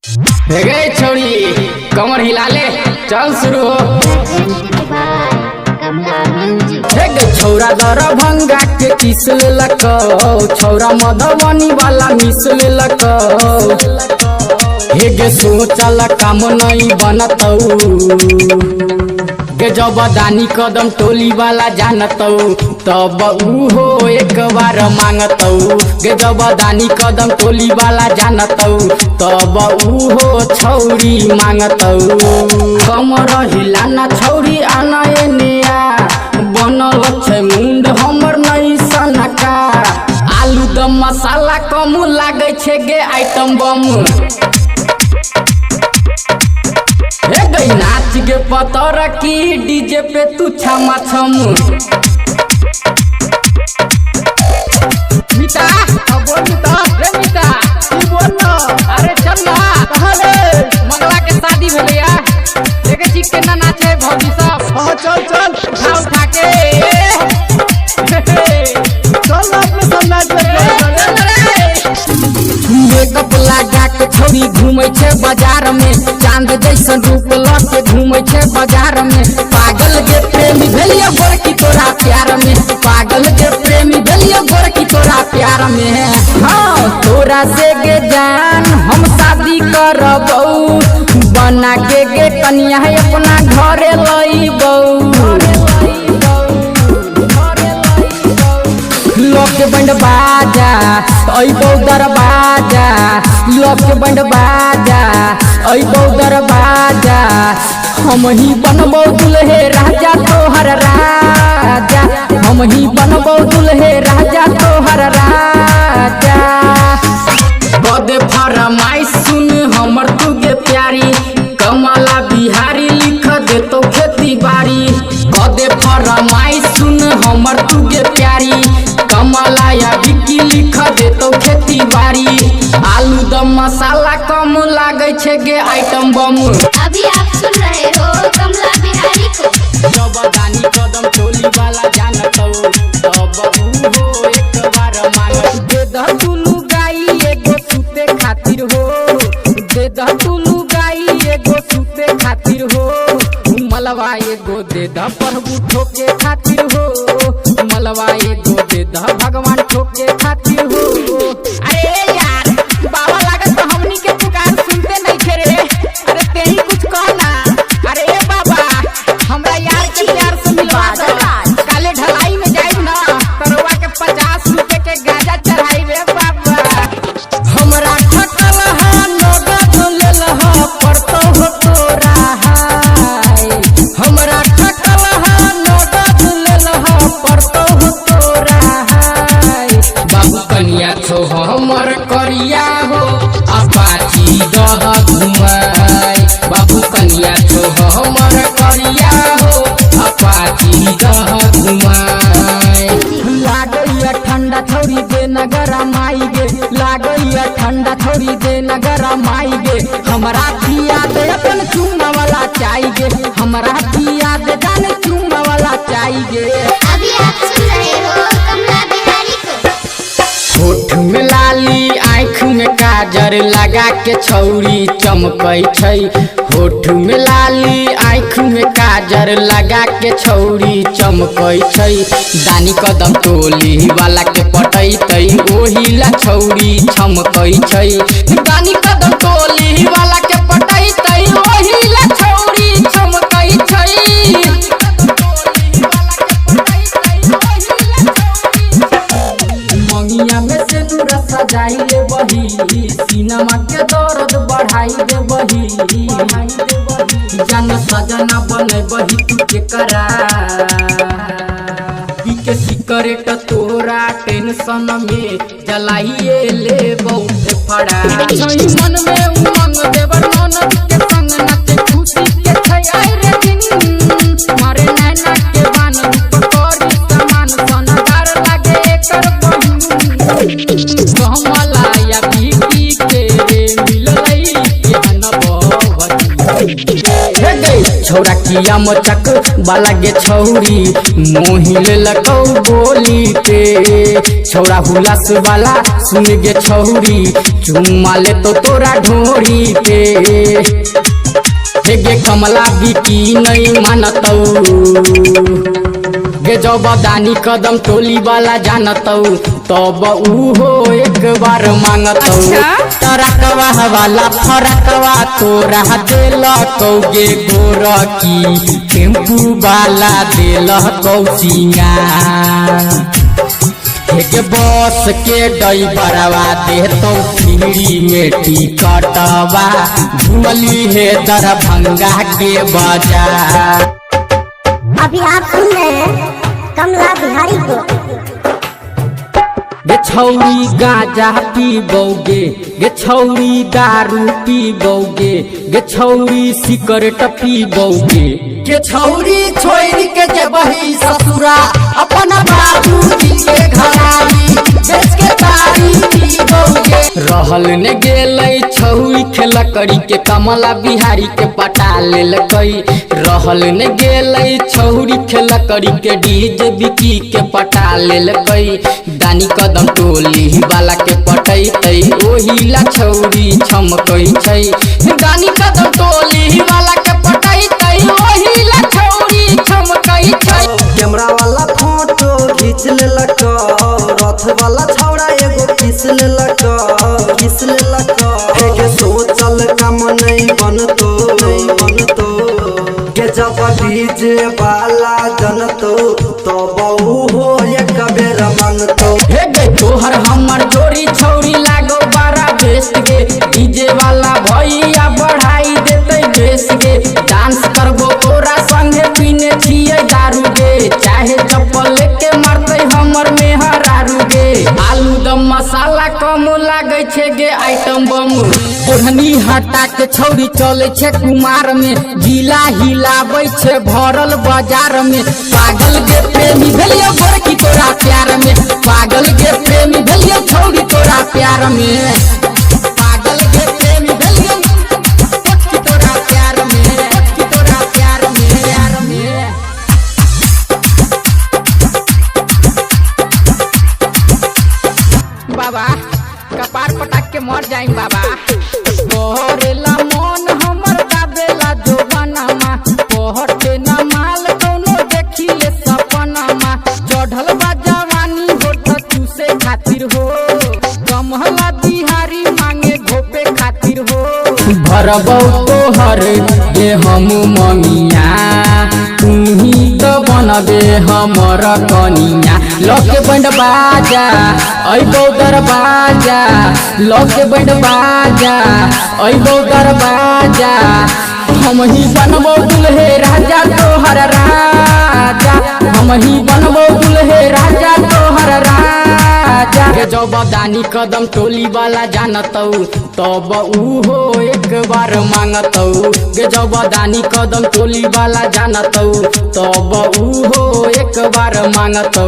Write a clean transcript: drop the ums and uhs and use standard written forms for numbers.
गए छोड़ी कमर हिला ले, चल शुरू हो। छौरा दरभंगा के किस लेलक, छौरा मधुबनी वाला मिस लेलक। हेगे सोचल काम नहीं बनतौ, गे जब दानी कदम टोली वाला जानतौ तब उहो एक बार मांगतौ। गे जब दानी कदम टोली वाला जानतौ तब उहो छौरी मांगतौ। कमर हिलाना छौरी आना एनिया, बनल छै मुंड हमर नहीं सनका। आलू दम मसाला कम लागे छै गे आइटम बम। नाच गे पतर की डीजे पे तू छमा छम। मीता बोल मीता, रे मीता की बोल ना, अरे चल ना कहां रे। मंगला के शादी भेले या, देखे जी केना नाचे भौजी सब। हां चल चल उठा के चल ना अपने सब नाच मेकअप लगा के छोरी घूमे छे बाजार में, चांद जैसन रूप लके घूमे छे बाजार में। पागल के प्रेमी भेलियो गोरकी तोरा प्यार में, पागल के प्रेमी भेलियो गोरकी तोरा प्यार में। हाँ तोरा से गे जान हम शादी करबौ, बना के गे कन्या अपना घरे लइबौ। लोक बंड बाजा अइबौ दरवाजा, लोक बंड बाजा अइबौ दरवाजा। हम ही बनबौ दुल्हे राजा तोहर राजा, हम ही बनबौ दुल्हे राजा तोहर राजा। बदे फरमाइश सुन हमर तुगे प्यारी, कमला बिहारी लिख देतो खेती बाड़ी। बदे फरमाइश सुन हमर तुगे प्यारी, कमला या विक्की लिख देतो खेती बाड़ी। आलू दम मसाला कम लागे छे गे आइटम बम। अभी आप सुन रहे हो कमला बिहारी को। जब दानी कदम टोली वाला जानतौ तब उहो एक बार मांग। दे द टुलू गाई एगो सूते खातिर हो, दे द टुलू गाई एगो सूते खातिर हो। मलवा एगो दे द प्रभु ठोके खातिर हो, मलवा एगो दे द भगवान ठोके खातिर हो। अरे यार बाबा लागत तो हमनी के पुकार सुनते नहीं थे रे। अरे ते ही कुछ कहना। अरे ए बाबा हमरा यार के प्यार से मिलवा दो, काले ढलाई में जाइब ना तरवा के 50 रुपए के गाजा चढ़ाई रे बाबा। हमरा ठकल हा नगद लेल हा परतो हो तोरा हाय, हमरा ठकल हा नगद लेल हा परतो हो तोरा हाय। बाबू कनिया छो हमर करिया हो अपाची दह घुमाई। बाबू कनिया छो हमर करिया हो अपाची दह घुमाई। लागैया ठंडा थोड़ी दे नगरा माई गे, लागैया ठंडा थोड़ी दे नगरा माई गे। हमरा दिया दे अपन चूमा वाला चाय गे, हमरा दिया दे जाने चूमा वाला चाय गे। अभी आप सुन रहे हो कमला बिहारी को। होठ में लाली आँख में काजर लगा के छौरी चमकै छै, होठ में लाली आँख में काजर लगा के छौरी चमकै छै। दानी कदम टोली वाला के पटैतै ओही ला छौरी छमकै छै। दानी कदम टोली वाला के पटैतै ओही ला छौरी छमकै छै। मंगिया में से नूरा सजाई दे बही, सिनेमा के दर्द बढ़ाई दे बही। जन सजना बने बही तू के करा, के सिगरेट तोरा टेंशन में जलाइए ले बहुत फड़ा। मन में उमंग देवर ननद के संग नाचे खुशी के छै आई रे दिन। मारे नैना के बान रूप करी समान सनदार लागे एकर बहिन। कमला या विक्की के रे मिललै के हन बहती। हे गई छौरा किया मचक बाला गे छौरी मोहिल लकौ बोली पे छौरा हुलास वाला सुन गे छौरी चुम्मा ले तो तोरा ढोरी पे गे कमला बिकी नहीं मानतौ गे जब दानी कदम टोली वाला जानतौ तब उहो एक बार मांगतौ तरकवा वाला फरकवा तोरा देलकौ गे गोरकी टेम्पू वाला देलकौ सिंगार के बस के ड्राइवरवा देतौ फ्री में टिकटवा घुमली है दरभंगा के बाजार। अभी आप सुन रहे हैं कमला बिहारी को। गे छौरी गांजा पीबोगे गे छौरी दारू पीबोगे गे छौरी सिगरेट पीबोगे गे छौरी छोड़ के जबही ससुरा अपन बाबूजी के घरानी बेच के तारी पीबोगे रहल ने गेलै छौरी खेला करी के कमला बिहारी के पटा लेलकै रहल ने गेलै छौरी खेला करी के डीजे बिकी के पटा लेलकै दानी कदम टोली वाला के पटैतै ओहिला छौरी छमकै छै दानी कदम टोली वाला के पटैतै ओहिला छौरी छमकै छै। कैमरा वाला फोटो खींच लेलक रथ वाला छौड़ा एगो किस लेलक के सोचल काम नहीं बनतो के जब डीजे वाला जनतो तो बहु हो एक बेर मांगतो हे गे तोहर हमर जोड़ी छौरी लागो बारा बेस्ट गे डीजे वाला भैया बढ़ाई देते बेस गे डांस करबो तोरा संगे पीने छियै दारू गे चाहे चप्पल के मारते हमर मेहरारू गे आलू दम मसाला कम लागे छे गे आइटम बम ओढ़नी हटा के छौरी चले छे कुमार में जिला हिलाबै छे भरल बाजार में पागल गे प्रेमी भेलियो गोरकी तोरा प्यार में पागल गे प्रेमी भेलियो छौरी तोरा प्यार में पागल गे प्रेमी भेलियो गोरकी तोरा प्यार में गोरकी तोरा प्यार में बाबा कपार पटाक के मर जाई बाबा तोहरेला मन हमर दाबेला जोबनमा पहटे न माल कोनो देखिले सपनमा चढ़ल बा जवानी होठ चूसे खातिर हो कमला बिहारी मांगे घोपे खातिर हो भरबौ तोहर दे हम ममिया तुही तो बनबे हमर कनिया लके बंड बाजा अइबौ दरवाजा लके बंड बाजा अइबौ दरवाजा हम ही बनबौ दुल्हे राजा तोहर राजा हम ही बनबौ दुल्हे राजा तोहर राजा के जब दानी कदम टोली वाला जानतौ तब उहो एक बार मांगतौ गे जब दानी कदम टोली वाला जानतौ तब उहो एक बार मांगतौ।